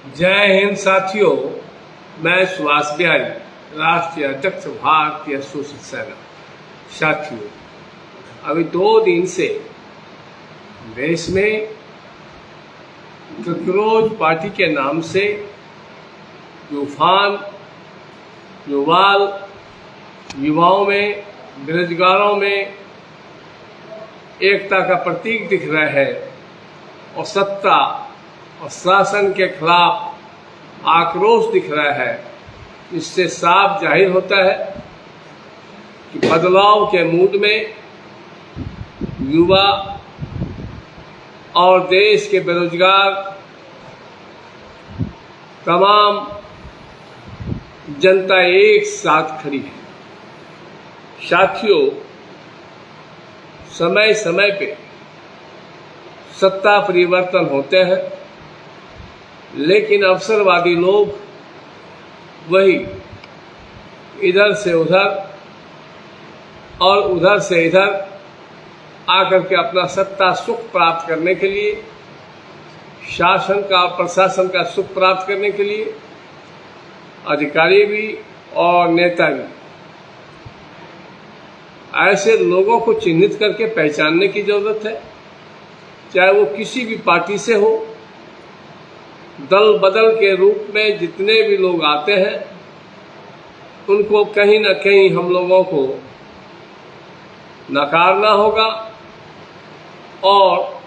जय हिंद साथियों, मैं सुभाष बिहारी, राष्ट्रीय अध्यक्ष भारतीय शोषित सेना। साथियों, अभी 2 दिन से देश में ककरोच पार्टी के नाम से तूफान युवाओं में, बेरोजगारों में एकता का प्रतीक दिख रहा है और सत्ता और शासन के खिलाफ आक्रोश दिख रहा है। इससे साफ जाहिर होता है कि बदलाव के मूड में युवा और देश के बेरोजगार तमाम जनता एक साथ खड़ी है। साथियों, समय समय पे सत्ता परिवर्तन होते हैं, लेकिन अवसरवादी लोग वही इधर से उधर और उधर से इधर आकर के अपना सत्ता सुख प्राप्त करने के लिए, शासन का और प्रशासन का सुख प्राप्त करने के लिए अधिकारी भी और नेता भी ऐसे लोगों को चिन्हित करके पहचानने की जरूरत है। चाहे वो किसी भी पार्टी से हो, दल बदल के रूप में जितने भी लोग आते हैं, उनको कहीं ना कहीं हम लोगों को नकारना होगा और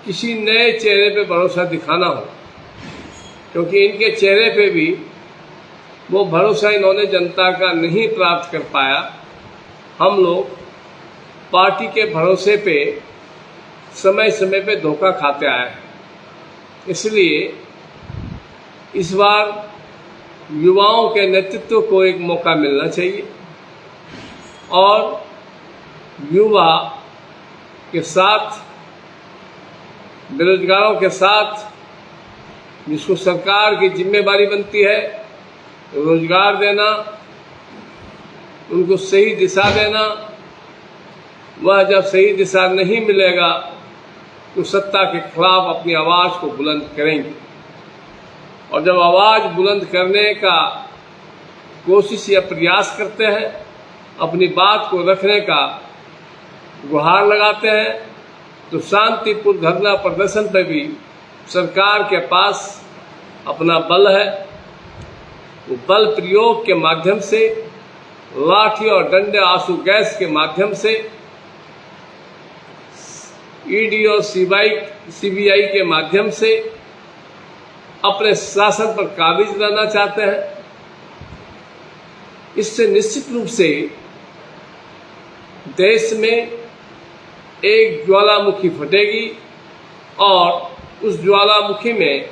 किसी नए चेहरे पे भरोसा दिखाना होगा, क्योंकि इनके चेहरे पे भी वो भरोसा इन्होंने जनता का नहीं प्राप्त कर पाया। हम लोग पार्टी के भरोसे पे समय समय पे धोखा खाते आए हैं। इसलिए इस बार युवाओं के नेतृत्व को एक मौका मिलना चाहिए और युवा के साथ, बेरोजगारों के साथ, जिसको सरकार की जिम्मेदारी बनती है रोजगार देना, उनको सही दिशा देना, वह जब सही दिशा नहीं मिलेगा तो सत्ता के खिलाफ अपनी आवाज़ को बुलंद करेंगे। और जब आवाज़ बुलंद करने का कोशिश या प्रयास करते हैं, अपनी बात को रखने का गुहार लगाते हैं, तो शांतिपूर्ण धरना प्रदर्शन पर भी सरकार के पास अपना बल है। वो बल प्रयोग के माध्यम से, लाठी और डंडे, आंसू गैस के माध्यम से, ईडी और सीबीआई के माध्यम से अपने शासन पर काबिज रहना चाहते हैं। इससे निश्चित रूप से देश में एक ज्वालामुखी फटेगी और उस ज्वालामुखी में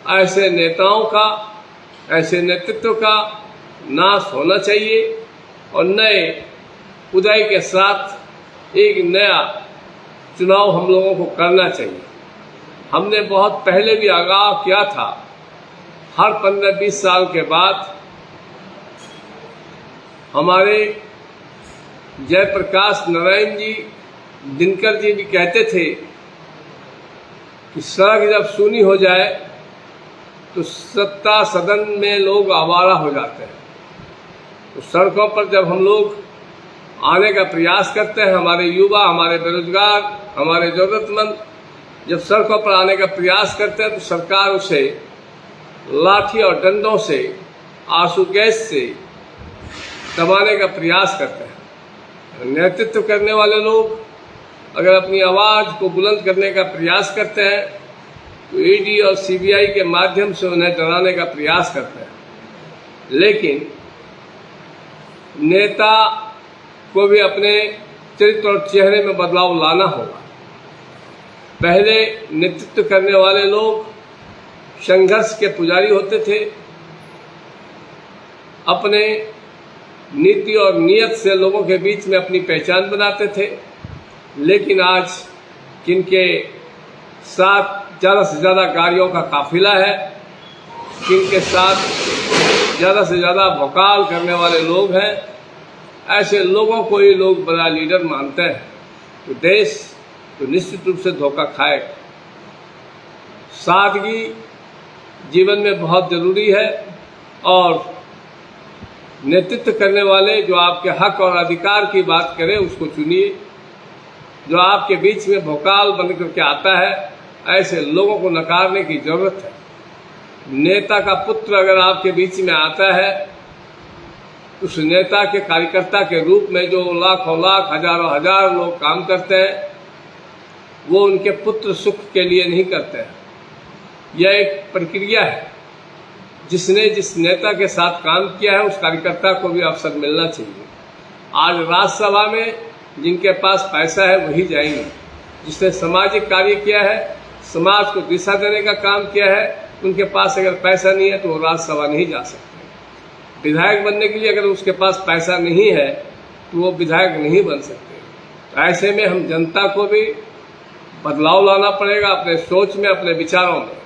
ऐसे नेताओं का, ऐसे नेतृत्व का नाश होना चाहिए और नए उदय के साथ एक नया चुनाव हम लोगों को करना चाहिए। हमने बहुत पहले भी आगाह किया था, हर 15-20 साल के बाद हमारे जयप्रकाश नारायण जी, दिनकर जी भी कहते थे कि सड़क जब सूनी हो जाए तो सत्ता सदन में लोग आवारा हो जाते हैं। तो सड़कों पर जब हम लोग आने का प्रयास करते हैं, हमारे युवा, हमारे बेरोजगार, हमारे जरूरतमंद जब सड़कों पर आने का प्रयास करते हैं, तो सरकार उसे लाठी और डंडों से, आंसू गैस से दबाने का प्रयास करते हैं। नेतृत्व करने वाले लोग अगर अपनी आवाज़ को बुलंद करने का प्रयास करते हैं तो ईडी और सीबीआई के माध्यम से उन्हें डराने का प्रयास करते हैं। लेकिन नेता को भी अपने चरित्र और चेहरे में बदलाव लाना होगा। पहले नेतृत्व करने वाले लोग संघर्ष के पुजारी होते थे, अपने नीति और नियत से लोगों के बीच में अपनी पहचान बनाते थे। लेकिन आज किनके साथ ज़्यादा से ज़्यादा गाड़ियों का काफिला है, किनके साथ ज़्यादा से ज़्यादा भौकाल करने वाले लोग हैं, ऐसे लोगों को ही लोग बड़ा लीडर मानते हैं, तो देश तो निश्चित रूप से धोखा खाएगा। सादगी जीवन में बहुत ज़रूरी है। और नेतृत्व करने वाले जो आपके हक और अधिकार की बात करें उसको चुनिए। जो आपके बीच में भोकाल बन करके आता है, ऐसे लोगों को नकारने की ज़रूरत है। नेता का पुत्र अगर आपके बीच में आता है, उस नेता के कार्यकर्ता के रूप में जो लाखों लाख हजारों हजार लोग काम करते हैं, वो उनके पुत्र सुख के लिए नहीं करते हैं। यह एक प्रक्रिया है। जिसने जिस नेता के साथ काम किया है उस कार्यकर्ता को भी अवसर मिलना चाहिए। आज राज्यसभा में जिनके पास पैसा है वही जाएंगे। जिसने सामाजिक कार्य किया है, समाज को दिशा देने का काम किया है, उनके पास अगर पैसा नहीं है तो वो राज्यसभा नहीं जा सकते। विधायक बनने के लिए अगर उसके पास पैसा नहीं है तो वो विधायक नहीं बन सकते। तो ऐसे में हम जनता को भी बदलाव लाना पड़ेगा अपने सोच में, अपने विचारों में,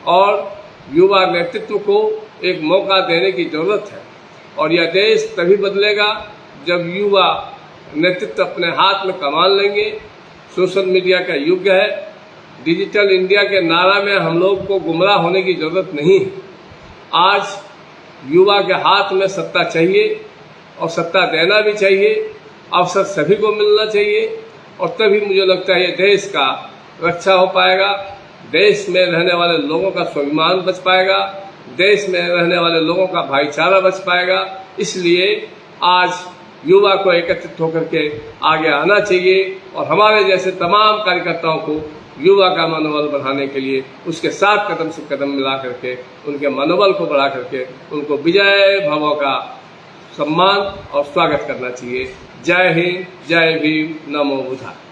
और युवा नेतृत्व को एक मौका देने की ज़रूरत है। और यह देश तभी बदलेगा जब युवा नेतृत्व अपने हाथ में कमान लेंगे। सोशल मीडिया का युग है। डिजिटल इंडिया के नारा में हम लोग को गुमराह होने की ज़रूरत नहीं है। आज युवा के हाथ में सत्ता चाहिए और सत्ता देना भी चाहिए। अवसर सभी को मिलना चाहिए और तभी मुझे लगता है ये देश का रक्षा हो पाएगा। देश में रहने वाले लोगों का स्वाभिमान बच पाएगा। देश में रहने वाले लोगों का भाईचारा बच पाएगा। इसलिए आज युवा को एकत्रित होकर के आगे आना चाहिए और हमारे जैसे तमाम कार्यकर्ताओं को युवा का मनोबल बढ़ाने के लिए उसके साथ कदम से कदम मिला करके उनके मनोबल को बढ़ा करके उनको विजय भवों का सम्मान और स्वागत करना चाहिए। जय हिंद, जय भीम, नमो बुद्धाय।